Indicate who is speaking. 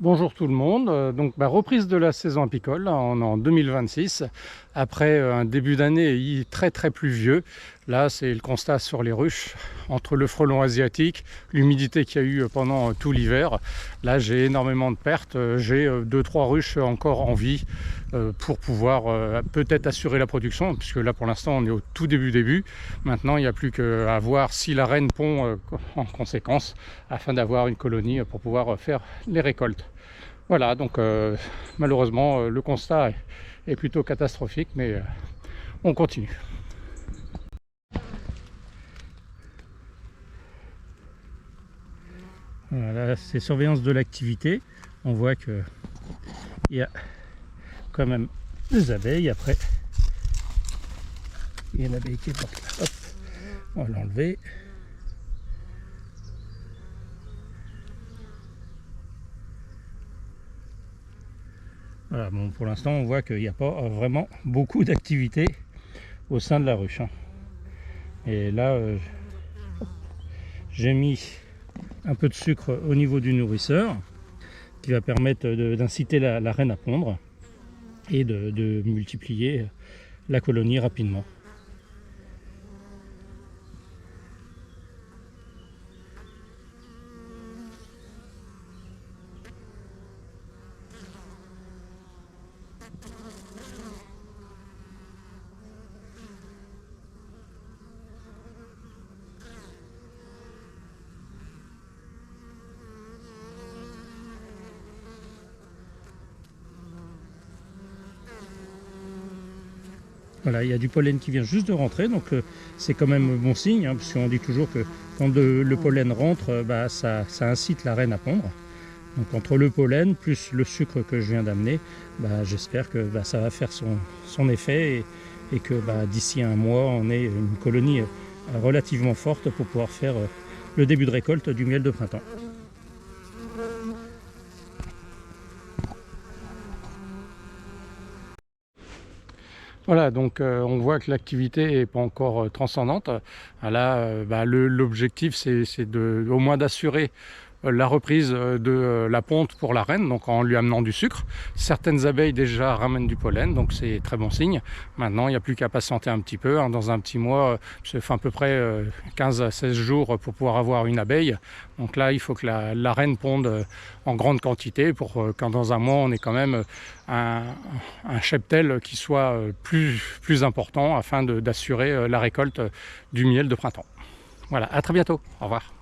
Speaker 1: Bonjour tout le monde, reprise de la saison apicole, on est en 2026, après un début d'année très pluvieux. Là c'est le constat sur les ruches, entre le frelon asiatique, l'humidité qu'il y a eu pendant tout l'hiver. Là j'ai énormément de pertes, j'ai 2-3 ruches encore en vie pour pouvoir peut-être assurer la production, puisque là pour l'instant on est au tout début. Maintenant il n'y a plus qu'à voir si la reine pond en conséquence, afin d'avoir une colonie pour pouvoir faire les récoltes. Voilà, donc malheureusement le constat est plutôt catastrophique, mais on continue. Voilà, c'est surveillance de l'activité. On voit que il y a quand même des abeilles. Après, il y a une abeille qui est portée là. Hop, on va l'enlever. Voilà, bon, pour l'instant, on voit qu'il n'y a pas vraiment beaucoup d'activité au sein de la ruche. Et là, j'ai mis un peu de sucre au niveau du nourrisseur qui va permettre d'inciter la reine à pondre et de multiplier la colonie rapidement. Voilà, il y a du pollen qui vient juste de rentrer, donc c'est quand même bon signe, puisqu'on dit toujours que quand le pollen rentre, ça incite la reine à pondre. Donc entre le pollen plus le sucre que je viens d'amener, j'espère que ça va faire son effet et que d'ici un mois, on ait une colonie relativement forte pour pouvoir faire le début de récolte du miel de printemps. Voilà, donc on voit que l'activité n'est pas encore transcendante. Là, l'objectif, c'est au moins d'assurer la reprise de la ponte pour la reine, donc en lui amenant du sucre. Certaines abeilles déjà ramènent du pollen, donc c'est très bon signe. Maintenant, il n'y a plus qu'à patienter un petit peu. Dans un petit mois, ça fait à peu près 15 à 16 jours pour pouvoir avoir une abeille. Donc là, il faut que la reine ponde en grande quantité pour quand dans un mois, on ait quand même un cheptel qui soit plus important afin d'assurer la récolte du miel de printemps. Voilà, à très bientôt. Au revoir.